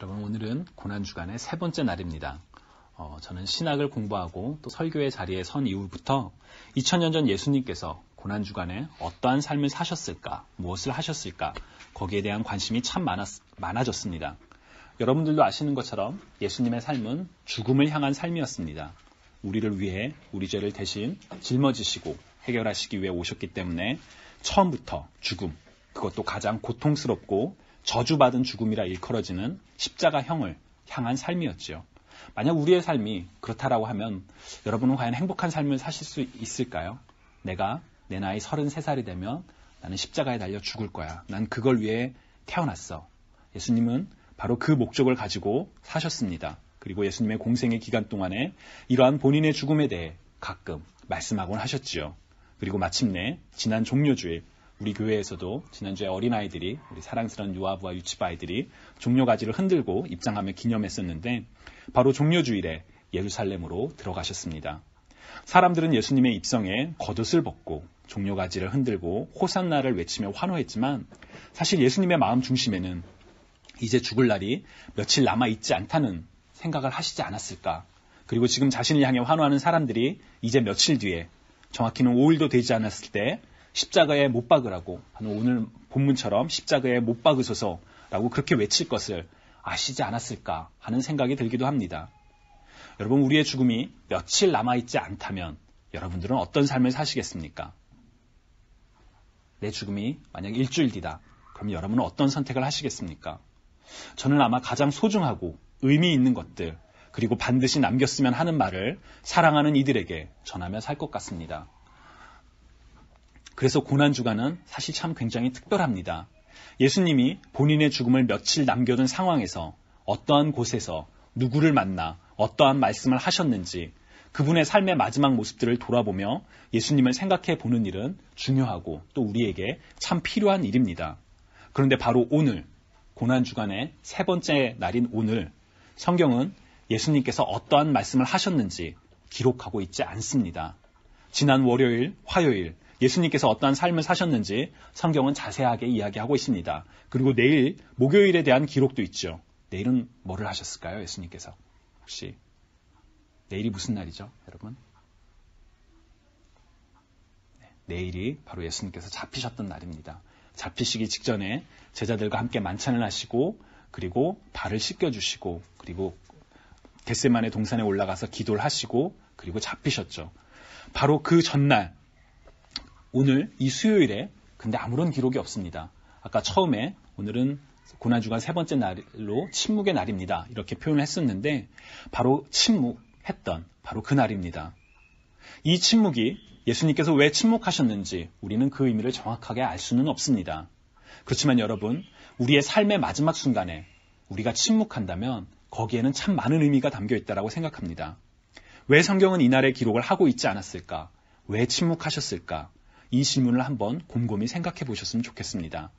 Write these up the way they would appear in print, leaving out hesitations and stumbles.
여러분, 오늘은 고난주간의 세 번째 날입니다. 저는 신학을 공부하고 또 설교의 자리에 선 이후부터 2000년 전 예수님께서 고난주간에 어떠한 삶을 사셨을까, 무엇을 하셨을까, 거기에 대한 관심이 참 많아졌습니다. 여러분들도 아시는 것처럼 예수님의 삶은 죽음을 향한 삶이었습니다. 우리를 위해 우리 죄를 대신 짊어지시고 해결하시기 위해 오셨기 때문에 처음부터 죽음, 그것도 가장 고통스럽고 저주받은 죽음이라 일컬어지는 십자가형을 향한 삶이었지요. 만약 우리의 삶이 그렇다라고 하면 여러분은 과연 행복한 삶을 사실 수 있을까요? 내가 내 나이 33살이 되면 나는 십자가에 달려 죽을 거야. 난 그걸 위해 태어났어. 예수님은 바로 그 목적을 가지고 사셨습니다. 그리고 예수님의 공생의 기간 동안에 이러한 본인의 죽음에 대해 가끔 말씀하곤 하셨지요. 그리고 마침내 지난 종료주일, 우리 교회에서도 지난주에 어린아이들이, 우리 사랑스러운 유아부와 유치부 아이들이 종료가지를 흔들고 입장하며 기념했었는데 바로 종료주일에 예루살렘으로 들어가셨습니다. 사람들은 예수님의 입성에 겉옷을 벗고 종료가지를 흔들고 호산나를 외치며 환호했지만 사실 예수님의 마음 중심에는 이제 죽을 날이 며칠 남아있지 않다는 생각을 하시지 않았을까. 그리고 지금 자신을 향해 환호하는 사람들이 이제 며칠 뒤에, 정확히는 5일도 되지 않았을 때 십자가에 못 박으라고, 오늘 본문처럼 십자가에 못 박으소서라고 그렇게 외칠 것을 아시지 않았을까 하는 생각이 들기도 합니다. 여러분, 우리의 죽음이 며칠 남아있지 않다면 여러분들은 어떤 삶을 사시겠습니까? 내 죽음이 만약 일주일 뒤다. 그럼 여러분은 어떤 선택을 하시겠습니까? 저는 아마 가장 소중하고 의미 있는 것들, 그리고 반드시 남겼으면 하는 말을 사랑하는 이들에게 전하며 살 것 같습니다. 그래서 고난주간은 사실 참 굉장히 특별합니다. 예수님이 본인의 죽음을 며칠 남겨둔 상황에서 어떠한 곳에서 누구를 만나 어떠한 말씀을 하셨는지 그분의 삶의 마지막 모습들을 돌아보며 예수님을 생각해 보는 일은 중요하고 또 우리에게 참 필요한 일입니다. 그런데 바로 오늘, 고난주간의 세 번째 날인 오늘, 성경은 예수님께서 어떠한 말씀을 하셨는지 기록하고 있지 않습니다. 지난 월요일, 화요일, 예수님께서 어떠한 삶을 사셨는지 성경은 자세하게 이야기하고 있습니다. 그리고 내일, 목요일에 대한 기록도 있죠. 내일은 뭐를 하셨을까요, 예수님께서? 혹시 내일이 무슨 날이죠, 여러분? 내일이 바로 예수님께서 잡히셨던 날입니다. 잡히시기 직전에 제자들과 함께 만찬을 하시고 그리고 발을 씻겨주시고 그리고 겟세마네 동산에 올라가서 기도를 하시고 그리고 잡히셨죠. 바로 그 전날, 오늘 이 수요일에 근데 아무런 기록이 없습니다. 아까 처음에 오늘은 고난주간 세 번째 날로 침묵의 날입니다. 이렇게 표현을 했었는데 바로 침묵했던 바로 그 날입니다. 이 침묵이 예수님께서 왜 침묵하셨는지 우리는 그 의미를 정확하게 알 수는 없습니다. 그렇지만 여러분, 우리의 삶의 마지막 순간에 우리가 침묵한다면 거기에는 참 많은 의미가 담겨 있다고 생각합니다. 왜 성경은 이날의 기록을 하고 있지 않았을까? 왜 침묵하셨을까? 이 질문을 한번 곰곰이 생각해 보셨으면 좋겠습니다.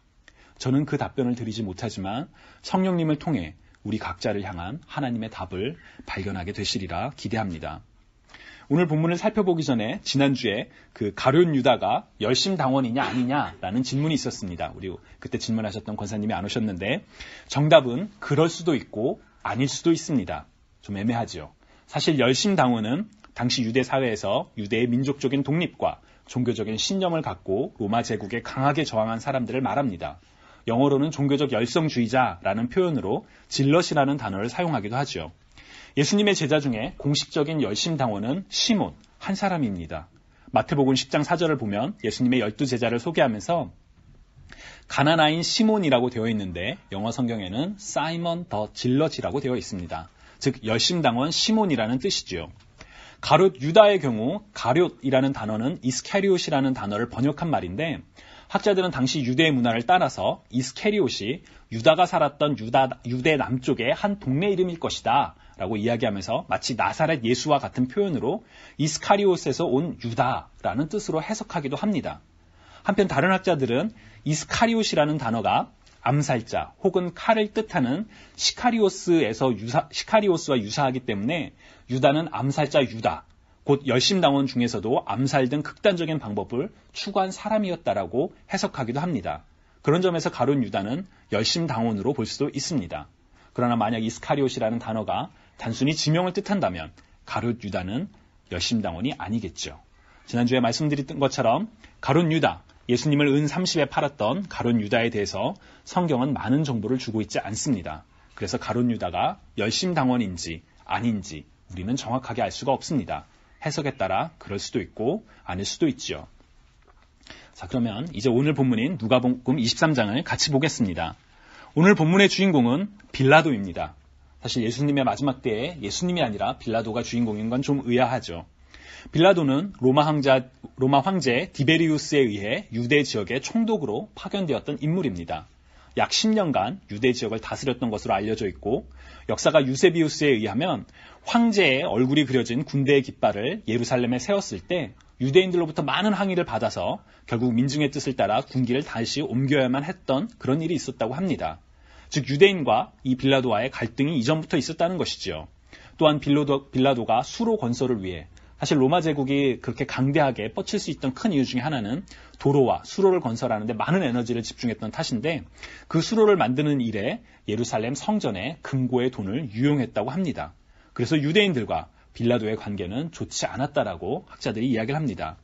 저는 그 답변을 드리지 못하지만 성령님을 통해 우리 각자를 향한 하나님의 답을 발견하게 되시리라 기대합니다. 오늘 본문을 살펴보기 전에 지난주에 그 가룟 유다가 열심당원이냐 아니냐라는 질문이 있었습니다. 우리 그때 질문하셨던 권사님이 안 오셨는데 정답은 그럴 수도 있고 아닐 수도 있습니다. 좀 애매하죠. 사실 열심당원은 당시 유대 사회에서 유대의 민족적인 독립과 종교적인 신념을 갖고 로마 제국에 강하게 저항한 사람들을 말합니다. 영어로는 종교적 열성주의자라는 표현으로 질럿이라는 단어를 사용하기도 하죠. 예수님의 제자 중에 공식적인 열심당원은 시몬, 한 사람입니다. 마태복음 10장 4절을 보면 예수님의 12제자를 소개하면서 가나나인 시몬이라고 되어 있는데 영어 성경에는 사이먼 더 질럿이라고 되어 있습니다. 즉 열심당원 시몬이라는 뜻이죠. 가룟 유다의 경우 가룟이라는 단어는 이스카리옷이라는 단어를 번역한 말인데 학자들은 당시 유대의 문화를 따라서 이스카리옷이 유다가 살았던 유대 남쪽의 한 동네 이름일 것이다 라고 이야기하면서 마치 나사렛 예수와 같은 표현으로 이스카리옷에서 온 유다라는 뜻으로 해석하기도 합니다. 한편 다른 학자들은 이스카리옷이라는 단어가 암살자 혹은 칼을 뜻하는 시카리오스와 유사하기 때문에 유다는 암살자 유다, 곧 열심당원 중에서도 암살 등 극단적인 방법을 추구한 사람이었다라고 해석하기도 합니다. 그런 점에서 가룟 유다는 열심당원으로 볼 수도 있습니다. 그러나 만약 이스카리옷이라는 단어가 단순히 지명을 뜻한다면 가룟 유다는 열심당원이 아니겠죠. 지난주에 말씀드렸던 것처럼 가룟 유다, 예수님을 은 30에 팔았던 가룟 유다에 대해서 성경은 많은 정보를 주고 있지 않습니다. 그래서 가룟 유다가 열심당원인지 아닌지 우리는 정확하게 알 수가 없습니다. 해석에 따라 그럴 수도 있고 아닐 수도 있죠. 자, 그러면 이제 오늘 본문인 누가복음 23장을 같이 보겠습니다. 오늘 본문의 주인공은 빌라도입니다. 사실 예수님의 마지막 때에 예수님이 아니라 빌라도가 주인공인 건 좀 의아하죠. 빌라도는 로마 황제 디베리우스에 의해 유대 지역의 총독으로 파견되었던 인물입니다. 약 10년간 유대 지역을 다스렸던 것으로 알려져 있고 역사가 유세비우스에 의하면 황제의 얼굴이 그려진 군대의 깃발을 예루살렘에 세웠을 때 유대인들로부터 많은 항의를 받아서 결국 민중의 뜻을 따라 군기를 다시 옮겨야만 했던 그런 일이 있었다고 합니다. 즉 유대인과 이 빌라도와의 갈등이 이전부터 있었다는 것이지요. 또한 빌라도가 수로 건설을 위해 사실 로마 제국이 그렇게 강대하게 뻗칠 수 있던 큰 이유 중에 하나는 도로와 수로를 건설하는데 많은 에너지를 집중했던 탓인데 그 수로를 만드는 일에 예루살렘 성전에 금고의 돈을 유용했다고 합니다. 그래서 유대인들과 빌라도의 관계는 좋지 않았다라고 학자들이 이야기를 합니다.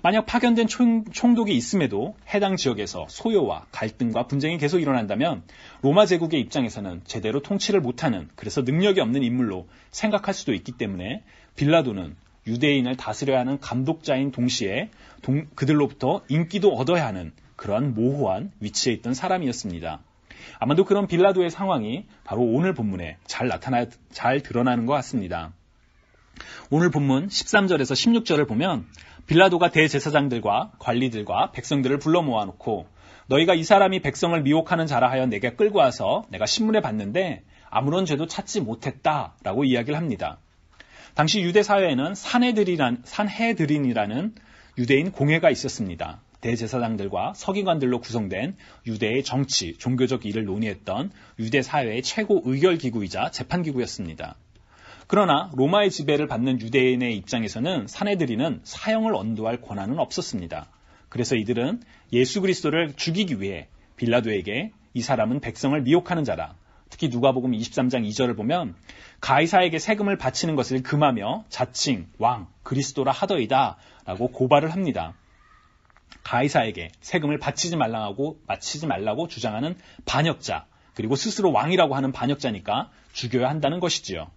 만약 파견된 총독이 있음에도 해당 지역에서 소요와 갈등과 분쟁이 계속 일어난다면 로마 제국의 입장에서는 제대로 통치를 못하는 그래서 능력이 없는 인물로 생각할 수도 있기 때문에 빌라도는 유대인을 다스려야 하는 감독자인 동시에 그들로부터 인기도 얻어야 하는 그러한 모호한 위치에 있던 사람이었습니다. 아마도 그런 빌라도의 상황이 바로 오늘 본문에 잘 드러나는 것 같습니다. 오늘 본문 13절에서 16절을 보면 빌라도가 대제사장들과 관리들과 백성들을 불러 모아놓고 너희가 이 사람이 백성을 미혹하는 자라 하여 내게 끌고 와서 내가 신문에 봤는데 아무런 죄도 찾지 못했다라고 이야기를 합니다. 당시 유대 사회에는 산헤드린이라는 유대인 공회가 있었습니다. 대제사장들과 서기관들로 구성된 유대의 정치, 종교적 일을 논의했던 유대 사회의 최고 의결기구이자 재판기구였습니다. 그러나 로마의 지배를 받는 유대인의 입장에서는 산헤드린은 사형을 언도할 권한은 없었습니다. 그래서 이들은 예수 그리스도를 죽이기 위해 빌라도에게 이 사람은 백성을 미혹하는 자라. 특히 누가복음 23장 2절을 보면 가이사에게 세금을 바치는 것을 금하며 자칭 왕 그리스도라 하더이다 라고 고발을 합니다. 가이사에게 세금을 바치지 말라고 주장하는 반역자 그리고 스스로 왕이라고 하는 반역자니까 죽여야 한다는 것이지요.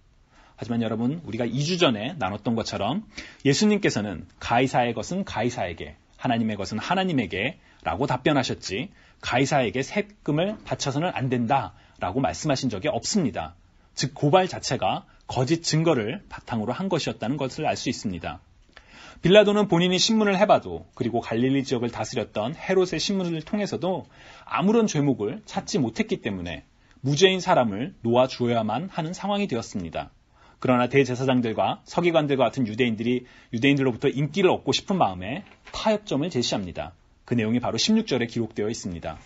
하지만 여러분 우리가 2주 전에 나눴던 것처럼 예수님께서는 가이사의 것은 가이사에게 하나님의 것은 하나님에게 라고 답변하셨지 가이사에게 세금을 바쳐서는 안 된다 라고 말씀하신 적이 없습니다. 즉 고발 자체가 거짓 증거를 바탕으로 한 것이었다는 것을 알 수 있습니다. 빌라도는 본인이 신문을 해봐도 그리고 갈릴리 지역을 다스렸던 헤롯의 신문을 통해서도 아무런 죄목을 찾지 못했기 때문에 무죄인 사람을 놓아주어야만 하는 상황이 되었습니다. 그러나 대제사장들과 서기관들과 같은 유대인들로부터 인기를 얻고 싶은 마음에 타협점을 제시합니다. 그 내용이 바로 16절에 기록되어 있습니다.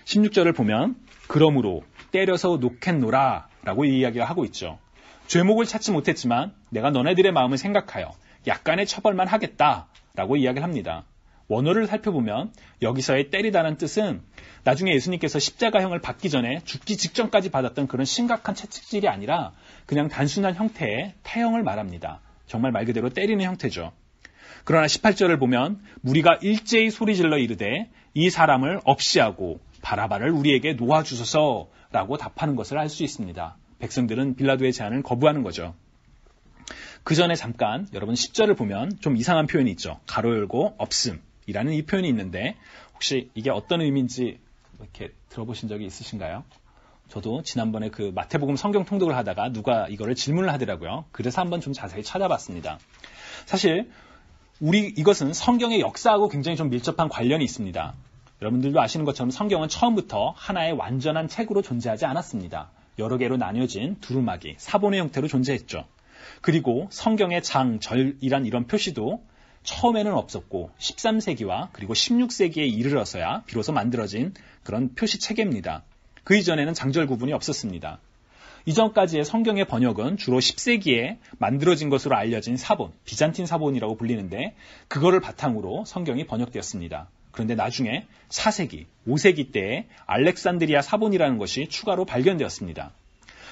16절을 보면 그러므로 때려서 놓겠노라 라고 이야기를 하고 있죠. 죄목을 찾지 못했지만 내가 너네들의 마음을 생각하여 약간의 처벌만 하겠다 라고 이야기를 합니다. 원어를 살펴보면 여기서의 때리다는 뜻은 나중에 예수님께서 십자가형을 받기 전에 죽기 직전까지 받았던 그런 심각한 채찍질이 아니라 그냥 단순한 형태의 태형을 말합니다. 정말 말 그대로 때리는 형태죠. 그러나 18절을 보면 무리가 일제히 소리질러 이르되 이 사람을 없이하고 바라바를 우리에게 놓아주소서라고 답하는 것을 알 수 있습니다. 백성들은 빌라도의 제안을 거부하는 거죠. 그 전에 잠깐 여러분 10절을 보면 좀 이상한 표현이 있죠. 가로 열고 없음이라는 이 표현이 있는데 혹시 이게 어떤 의미인지 이렇게 들어보신 적이 있으신가요? 저도 지난번에 그 마태복음 성경 통독을 하다가 누가 이거를 질문을 하더라고요. 그래서 한번 좀 자세히 찾아봤습니다. 사실 이것은 성경의 역사하고 굉장히 좀 밀접한 관련이 있습니다. 여러분들도 아시는 것처럼 성경은 처음부터 하나의 완전한 책으로 존재하지 않았습니다. 여러 개로 나뉘어진 두루마기, 사본의 형태로 존재했죠. 그리고 성경의 장, 절이란 이런 표시도 처음에는 없었고 13세기와 그리고 16세기에 이르러서야 비로소 만들어진 그런 표시 체계입니다. 그 이전에는 장절 구분이 없었습니다. 이전까지의 성경의 번역은 주로 10세기에 만들어진 것으로 알려진 사본, 비잔틴 사본이라고 불리는데 그거를 바탕으로 성경이 번역되었습니다. 그런데 나중에 4세기, 5세기 때에 알렉산드리아 사본이라는 것이 추가로 발견되었습니다.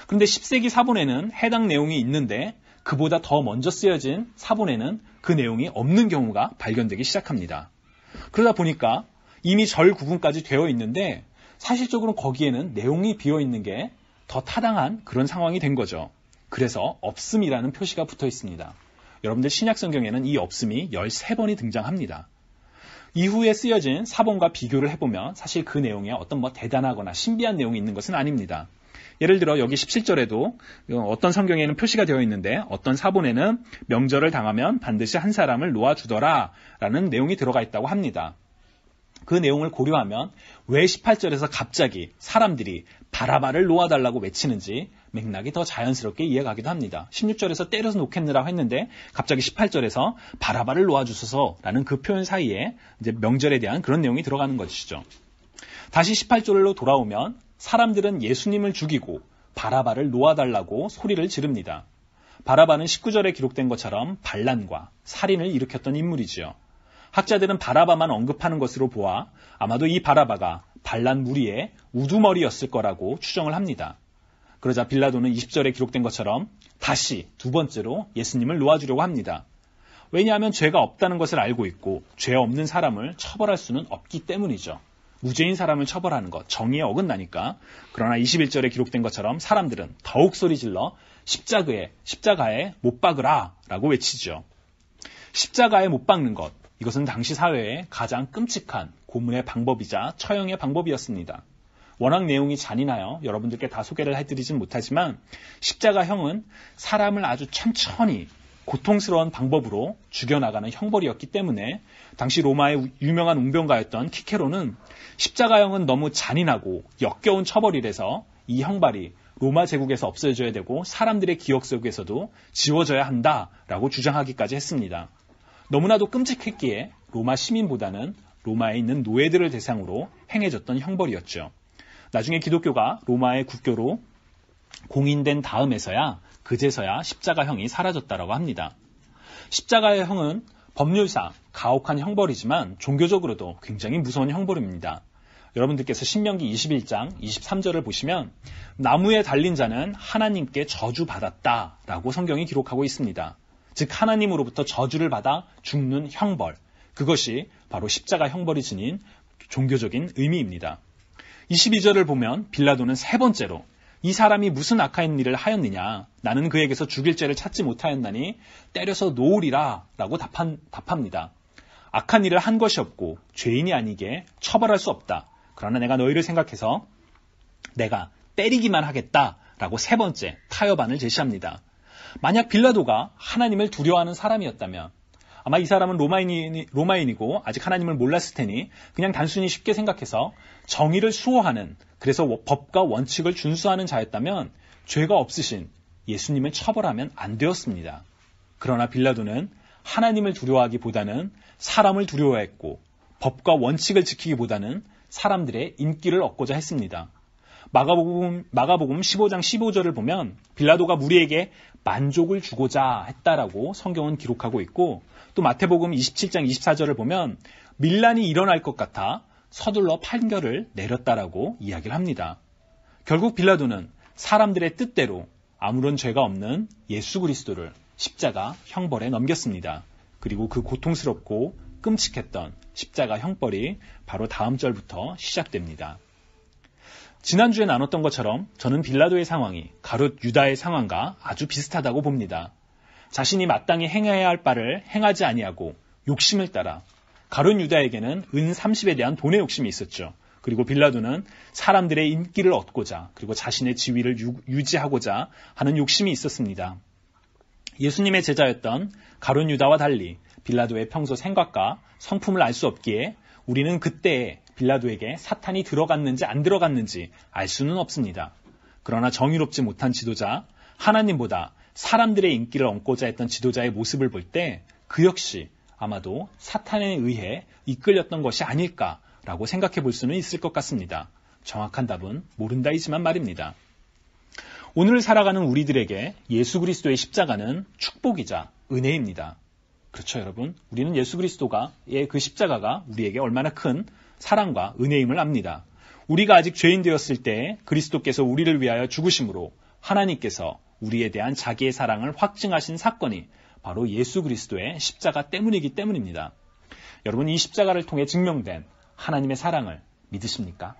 그런데 10세기 사본에는 해당 내용이 있는데 그보다 더 먼저 쓰여진 사본에는 그 내용이 없는 경우가 발견되기 시작합니다. 그러다 보니까 이미 절 구분까지 되어 있는데 사실적으로 거기에는 내용이 비어 있는 게 더 타당한 그런 상황이 된 거죠. 그래서 없음이라는 표시가 붙어 있습니다. 여러분들 신약성경에는 이 없음이 13번이 등장합니다. 이후에 쓰여진 사본과 비교를 해보면 사실 그 내용에 어떤 대단하거나 신비한 내용이 있는 것은 아닙니다. 예를 들어 여기 17절에도 어떤 성경에는 표시가 되어 있는데 어떤 사본에는 명절을 당하면 반드시 한 사람을 놓아주더라 라는 내용이 들어가 있다고 합니다. 그 내용을 고려하면 왜 18절에서 갑자기 사람들이 바라바를 놓아달라고 외치는지 맥락이 더 자연스럽게 이해가기도 합니다. 16절에서 때려서 놓겠느라고 했는데 갑자기 18절에서 바라바를 놓아주소서라는 그 표현 사이에 이제 명절에 대한 그런 내용이 들어가는 것이죠. 다시 18절로 돌아오면 사람들은 예수님을 죽이고 바라바를 놓아달라고 소리를 지릅니다. 바라바는 19절에 기록된 것처럼 반란과 살인을 일으켰던 인물이지요. 학자들은 바라바만 언급하는 것으로 보아 아마도 이 바라바가 반란 무리의 우두머리였을 거라고 추정을 합니다. 그러자 빌라도는 20절에 기록된 것처럼 다시 두 번째로 예수님을 놓아주려고 합니다. 왜냐하면 죄가 없다는 것을 알고 있고 죄 없는 사람을 처벌할 수는 없기 때문이죠. 무죄인 사람을 처벌하는 것, 정의에 어긋나니까. 그러나 21절에 기록된 것처럼 사람들은 더욱 소리질러 십자가에 못 박으라 라고 외치죠. 십자가에 못 박는 것, 이것은 당시 사회의 가장 끔찍한 고문의 방법이자 처형의 방법이었습니다. 워낙 내용이 잔인하여 여러분들께 다 소개를 해드리진 못하지만 십자가형은 사람을 아주 천천히 고통스러운 방법으로 죽여나가는 형벌이었기 때문에 당시 로마의 유명한 웅변가였던 키케로는 십자가형은 너무 잔인하고 역겨운 처벌이라서 이 형벌이 로마 제국에서 없어져야 되고 사람들의 기억 속에서도 지워져야 한다라고 주장하기까지 했습니다. 너무나도 끔찍했기에 로마 시민보다는 로마에 있는 노예들을 대상으로 행해졌던 형벌이었죠. 나중에 기독교가 로마의 국교로 공인된 다음에서야 그제서야 십자가형이 사라졌다고 합니다. 십자가의 형은 법률상 가혹한 형벌이지만 종교적으로도 굉장히 무서운 형벌입니다. 여러분들께서 신명기 21장 23절을 보시면 나무에 달린 자는 하나님께 저주받았다라고 성경이 기록하고 있습니다. 즉 하나님으로부터 저주를 받아 죽는 형벌, 그것이 바로 십자가 형벌이 지닌 종교적인 의미입니다. 22절을 보면 빌라도는 세 번째로 이 사람이 무슨 악한 일을 하였느냐, 나는 그에게서 죽일 죄를 찾지 못하였나니 때려서 놓으리라 라고 답합니다. 악한 일을 한 것이 없고 죄인이 아니게 처벌할 수 없다. 그러나 내가 너희를 생각해서 내가 때리기만 하겠다라고 세 번째 타협안을 제시합니다. 만약 빌라도가 하나님을 두려워하는 사람이었다면 아마 이 사람은 로마인이고 아직 하나님을 몰랐을 테니 그냥 단순히 쉽게 생각해서 정의를 수호하는, 그래서 법과 원칙을 준수하는 자였다면 죄가 없으신 예수님을 처벌하면 안 되었습니다. 그러나 빌라도는 하나님을 두려워하기보다는 사람을 두려워했고 법과 원칙을 지키기보다는 사람들의 인기를 얻고자 했습니다. 마가복음 15장 15절을 보면 빌라도가 무리에게 만족을 주고자 했다라고 성경은 기록하고 있고, 또 마태복음 27장 24절을 보면 밀란이 일어날 것 같아 서둘러 판결을 내렸다라고 이야기를 합니다. 결국 빌라도는 사람들의 뜻대로 아무런 죄가 없는 예수 그리스도를 십자가 형벌에 넘겼습니다. 그리고 그 고통스럽고 끔찍했던 십자가 형벌이 바로 다음 절부터 시작됩니다. 지난주에 나눴던 것처럼 저는 빌라도의 상황이 가룟 유다의 상황과 아주 비슷하다고 봅니다. 자신이 마땅히 행해야 할 바를 행하지 아니하고 욕심을 따라, 가룟 유다에게는 은 30에 대한 돈의 욕심이 있었죠. 그리고 빌라도는 사람들의 인기를 얻고자, 그리고 자신의 지위를 유지하고자 하는 욕심이 있었습니다. 예수님의 제자였던 가룟 유다와 달리 빌라도의 평소 생각과 성품을 알 수 없기에 우리는 그때에 빌라도에게 사탄이 들어갔는지 안 들어갔는지 알 수는 없습니다. 그러나 정의롭지 못한 지도자, 하나님보다 사람들의 인기를 얻고자 했던 지도자의 모습을 볼 때 그 역시 아마도 사탄에 의해 이끌렸던 것이 아닐까라고 생각해 볼 수는 있을 것 같습니다. 정확한 답은 모른다이지만 말입니다. 오늘 살아가는 우리들에게 예수 그리스도의 십자가는 축복이자 은혜입니다. 그렇죠, 여러분? 우리는 예수 그리스도의 그 십자가가 우리에게 얼마나 큰 사랑과 은혜임을 압니다. 우리가 아직 죄인 되었을 때 그리스도께서 우리를 위하여 죽으심으로 하나님께서 우리에 대한 자기의 사랑을 확증하신 사건이 바로 예수 그리스도의 십자가 때문이기 때문입니다. 여러분, 이 십자가를 통해 증명된 하나님의 사랑을 믿으십니까?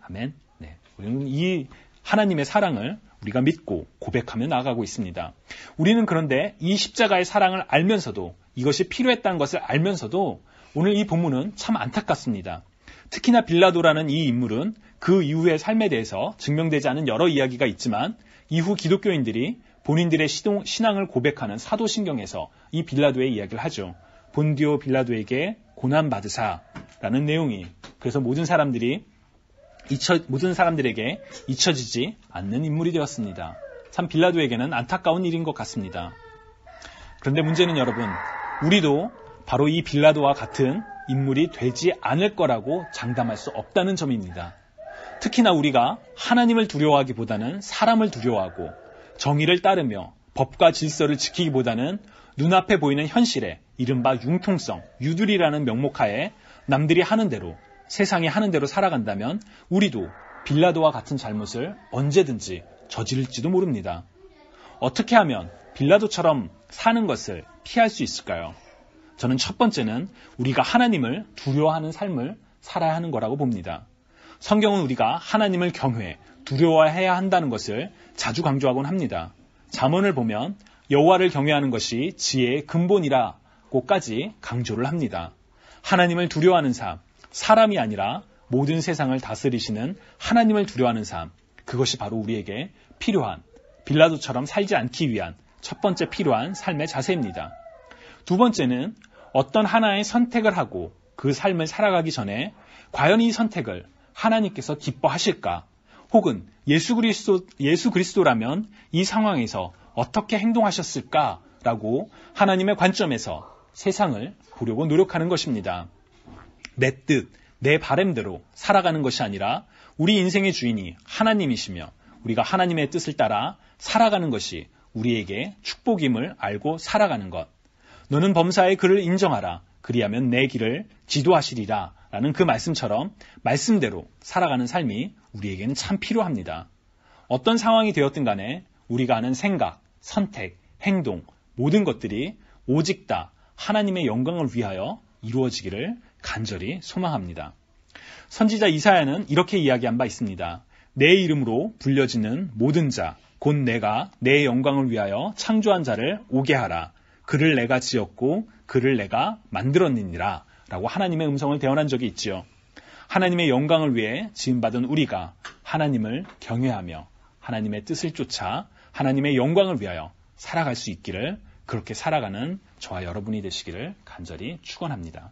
아멘. 네. 우리는 이 하나님의 사랑을 우리가 믿고 고백하며 나아가고 있습니다. 우리는 그런데 이 십자가의 사랑을 알면서도, 이것이 필요했다는 것을 알면서도 오늘 이 본문은 참 안타깝습니다. 특히나 빌라도라는 이 인물은 그 이후의 삶에 대해서 증명되지 않은 여러 이야기가 있지만 이후 기독교인들이 본인들의 신앙을 고백하는 사도신경에서 이 빌라도의 이야기를 하죠. 본디오 빌라도에게 고난받으사라는 내용이, 그래서 모든 사람들에게 잊혀지지 않는 인물이 되었습니다. 참 빌라도에게는 안타까운 일인 것 같습니다. 그런데 문제는 여러분, 우리도 바로 이 빌라도와 같은 인물이 되지 않을 거라고 장담할 수 없다는 점입니다. 특히나 우리가 하나님을 두려워하기보다는 사람을 두려워하고 정의를 따르며 법과 질서를 지키기보다는 눈앞에 보이는 현실에 이른바 융통성, 유두리라는 명목하에 남들이 하는 대로, 세상이 하는 대로 살아간다면 우리도 빌라도와 같은 잘못을 언제든지 저지를지도 모릅니다. 어떻게 하면 빌라도처럼 사는 것을 피할 수 있을까요? 저는 첫 번째는 우리가 하나님을 두려워하는 삶을 살아야 하는 거라고 봅니다. 성경은 우리가 하나님을 경외, 두려워해야 한다는 것을 자주 강조하곤 합니다. 잠언을 보면 여호와를 경외하는 것이 지혜의 근본이라고까지 강조를 합니다. 하나님을 두려워하는 삶, 사람이 아니라 모든 세상을 다스리시는 하나님을 두려워하는 삶, 그것이 바로 우리에게 필요한, 빌라도처럼 살지 않기 위한 첫 번째 필요한 삶의 자세입니다. 두 번째는 어떤 하나의 선택을 하고 그 삶을 살아가기 전에 과연 이 선택을 하나님께서 기뻐하실까? 혹은 예수 그리스도라면 이 상황에서 어떻게 행동하셨을까라고 하나님의 관점에서 세상을 보려고 노력하는 것입니다. 내 뜻, 내 바램대로 살아가는 것이 아니라 우리 인생의 주인이 하나님이시며 우리가 하나님의 뜻을 따라 살아가는 것이 우리에게 축복임을 알고 살아가는 것. 너는 범사의 그를 인정하라. 그리하면 내 길을 지도하시리라. 라는 그 말씀처럼 말씀대로 살아가는 삶이 우리에게는 참 필요합니다. 어떤 상황이 되었든 간에 우리가 하는 생각, 선택, 행동, 모든 것들이 오직 다 하나님의 영광을 위하여 이루어지기를 간절히 소망합니다. 선지자 이사야는 이렇게 이야기한 바 있습니다. 내 이름으로 불려지는 모든 자, 곧 내가 내 영광을 위하여 창조한 자를 오게 하라. 그를 내가 지었고 그를 내가 만들었느니라. 라고 하나님의 음성을 대언한 적이 있지요. 하나님의 영광을 위해 지음받은 우리가 하나님을 경외하며 하나님의 뜻을 쫓아 하나님의 영광을 위하여 살아갈 수 있기를, 그렇게 살아가는 저와 여러분이 되시기를 간절히 축원합니다.